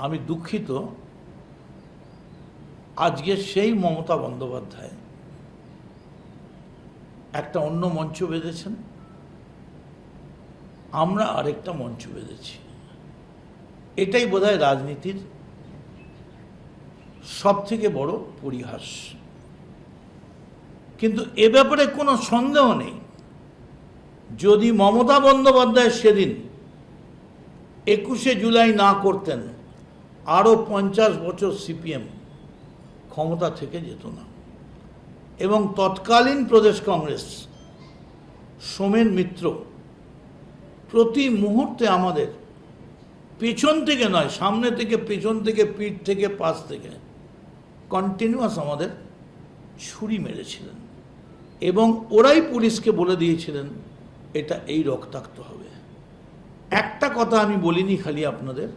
আমি দুঃখিত, আজকে সেই মমতা বন্দ্যোপাধ্যায় একটা অন্য মঞ্চ বেঁধেছেন, আমরা আরেকটা মঞ্চ বেঁধেছি। এটাই বোধহয় রাজনীতির সবথেকে বড় পরিহাস। কিন্তু এ ব্যাপারে কোনো সন্দেহ নেই, যদি মমতা বন্দ্যোপাধ্যায় সেদিন 21শে জুলাই না করতেন, আরও 50 বছর সিপিএম ক্ষমতা থেকে যেত না। এবং তৎকালীন প্রদেশ কংগ্রেস সোমেন মিত্র প্রতি মুহূর্তে আমাদের পেছন থেকে নয়, সামনে থেকে, পেছন থেকে, পিঠ থেকে, পাশ থেকে কন্টিনিউয়াস আমাদের ছুরি মেরেছিলেন। এবং ওরাই পুলিশকে বলে দিয়েছিলেন এটা এই রক্তাক্ত হবে। একটা কথা আমি বলিনি খালি আপনাদের,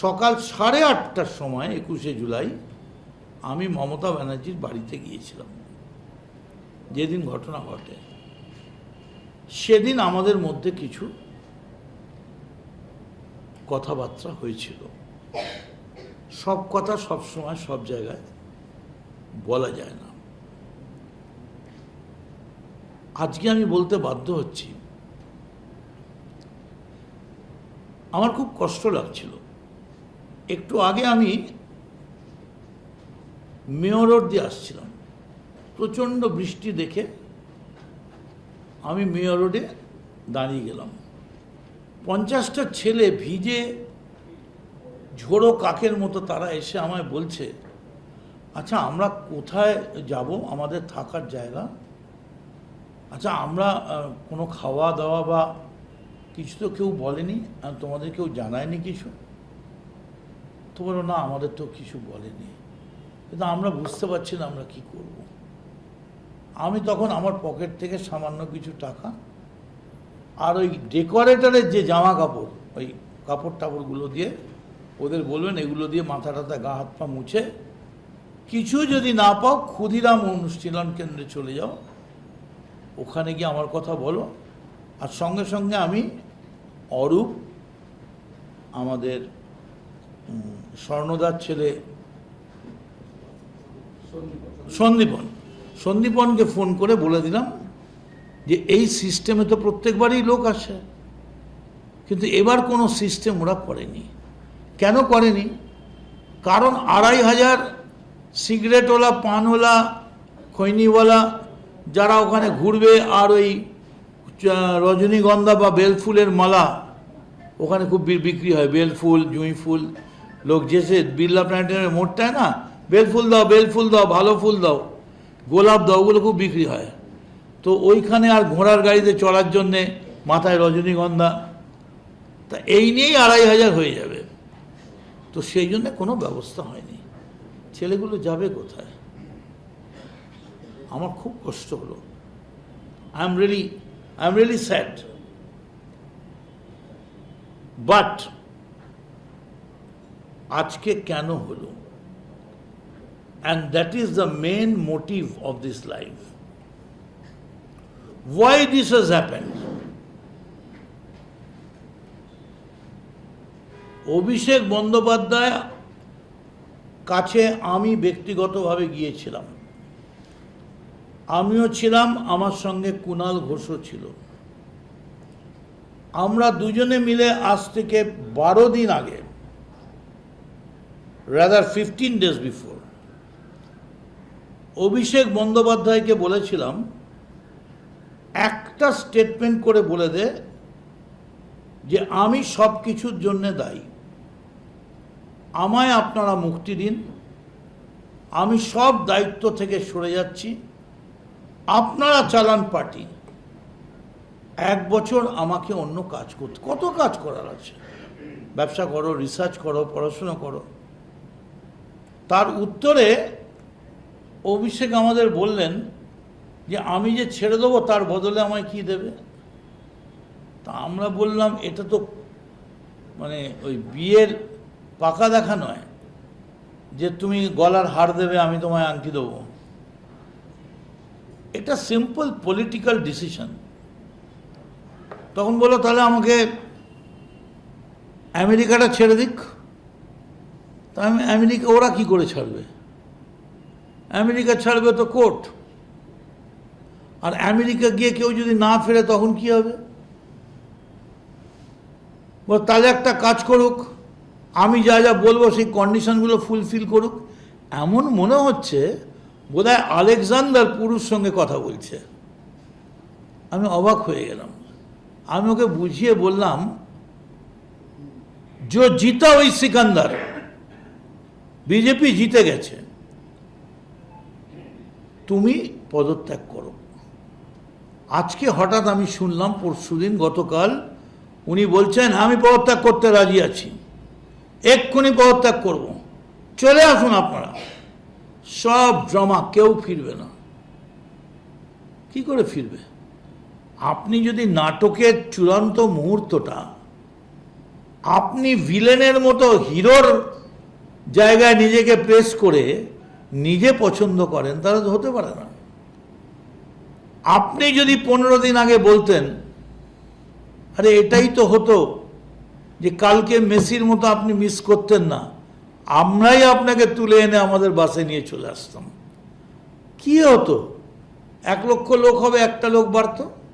সকাল 8:30টার সময় 21শে জুলাই আমি মমতা ব্যানার্জির বাড়িতে গিয়েছিলাম। যেদিন ঘটনা ঘটে সেদিন আমাদের মধ্যে কিছু কথাবার্তা হয়েছিল। সব কথা সব সময় সব জায়গায় বলা যায় না। আজকে আমি বলতে বাধ্য হচ্ছি, আমার খুব কষ্ট লাগছিল। একটু আগে আমি মেয়র রোড দিয়ে আসছিলাম, প্রচণ্ড বৃষ্টি দেখে আমি মেয়র রোডে দাঁড়িয়ে গেলাম। 50টা ছেলে ভিজে ঝোড়ো কাকের মতো তারা এসে আমায় বলছে, আচ্ছা আমরা কোথায় যাব, আমাদের থাকার জায়গা, আচ্ছা আমরা কোনো খাওয়া দাওয়া বা কিছু তো কেউ বলেনি, তোমাদের কেউ জানায়নি কিছু? তো বলো না, আমাদের তো কিছু বলেনি, কিন্তু আমরা বুঝতে পারছি না আমরা কি করব। আমি তখন আমার পকেট থেকে সামান্য কিছু টাকা আর ওই ডেকোরেটরের যে জামা কাপড়, ওই কাপড় টাপড়গুলো দিয়ে ওদের বলবেন এগুলো দিয়ে মাথা টাথা গা হাত পা মুছে, কিছু যদি না পাও ক্ষুদিরাম অনুশীলন কেন্দ্রে চলে যাও, ওখানে গিয়ে আমার কথা বলো। আর সঙ্গে সঙ্গে আমি অরূপ, আমাদের স্বর্ণদার ছেলে সন্দীপনকে ফোন করে বলে দিলাম যে এই সিস্টেমে তো প্রত্যেকবারই লোক আসে, কিন্তু এবার কোনো সিস্টেম ওরা করেনি। কেন করেনি? কারণ 2500 সিগারেটওয়ালা, পানওয়ালা, খৈনিওয়ালা যারা ওখানে ঘুরবে, আর ওই রজনীগন্ধা বা বেলফুলের মালা ওখানে খুব বিক্রি হয়, বেলফুল, জুঁই ফুল, লোক যেসে বিড়লা প্ল্যানেটের মোড়টায় না, বেলফুল দাও, বেলফুল দাও, ভালো ফুল দাও, গোলাপ দাও, ওগুলো খুব বিক্রি হয়। তো ওইখানে আর ঘোড়ার গাড়িতে চড়ার জন্যে মাথায় রজনীগন্ধা, তা এই নিয়েই 2500 হয়ে যাবে। তো সেই জন্যে কোনো ব্যবস্থা হয়নি। ছেলেগুলো যাবে কোথায়? আমার খুব কষ্ট হলো। I am really sad. But আজকে কেন হলো? And that is the main motive of this life. Why this has happened? Abhishek Bandyopadhyay কাছে আমি ব্যক্তিগতভাবে গিয়েছিলাম, আমিও ছিলাম, আমার সঙ্গে কুণাল ঘোষও ছিল। আমরা দুজনে মিলে আজ থেকে 12 দিন আগে, rather 15 days before, অভিষেক বন্দ্যোপাধ্যায়কে বলেছিলাম একটা স্টেটমেন্ট করে বলে দে যে আমি সব কিছুর জন্য দায়ী, আমায় আপনারা মুক্তি দিন, আমি সব দায়িত্ব থেকে সরে যাচ্ছি, আপনারা চালান পার্টি, 1 বছর আমাকে অন্য কাজ করতে, কত কাজ করার আছে, ব্যবসা করো, রিসার্চ করো, পড়াশোনা করো। তার উত্তরে অভিষেক আমাদের বললেন যে আমি যে ছেড়ে দেবো তার বদলে আমায় কি দেবে? তা আমরা বললাম এটা তো মানে ওই বিয়ের পাকা দেখা নয় যে তুমি গলার হার দেবে আমি তোমায় আংটি দেবো। এটা সিম্পল পলিটিক্যাল ডিসিশন। তখন বললো তাহলে আমাকে আমেরিকাটা ছেড়ে দিক, তা আমেরিকা ওরা কি করে ছাড়বে? আমেরিকা ছাড়বে তো কোর্ট। আর আমেরিকা গিয়ে কেউ যদি না ফেরে তখন কি হবে? তাহলে একটা কাজ করুক, আমি যা যা বলবো সেই কন্ডিশনগুলো ফুলফিল করুক। এমন মনে হচ্ছে বোধহয় আলেকজান্ডার পুরুষ সঙ্গে কথা বলছে। আমি অবাক হয়ে গেলাম। আমি ওকে বুঝিয়ে বললাম, যে জিতা ওই সিকান্দার, বিজেপি জিতে গেছে, তুমি পদত্যাগ করো। আজকে হঠাৎ আমি শুনলাম, পরশুদিন গতকাল উনি বলছেন আমি পদত্যাগ করতে রাজি আছি, এক্ষুনি পদত্যাগ করব, চলে আসুন আপনারা। সব ড্রামা, কেউ ফিরবে না। কি করে ফিরবে? আপনি যদি নাটকের চূড়ান্ত মুহূর্তটা আপনি ভিলেনের মতো হিরোর জায়গায় নিজেকে প্লেস করে নিজে পছন্দ করেন, তাহলে তো হতে পারে না। আপনি যদি 15 দিন আগে বলতেন, আরে এটাই তো হতো যে কালকে মেসির মতো আপনি মিস করতেন না, আমরাই আপনাকে তুলে এনে আমাদের বাসে নিয়ে চলে আসতাম, কি হতো? 1 লক্ষ লোক হবে, একটা লোক বাড়তো।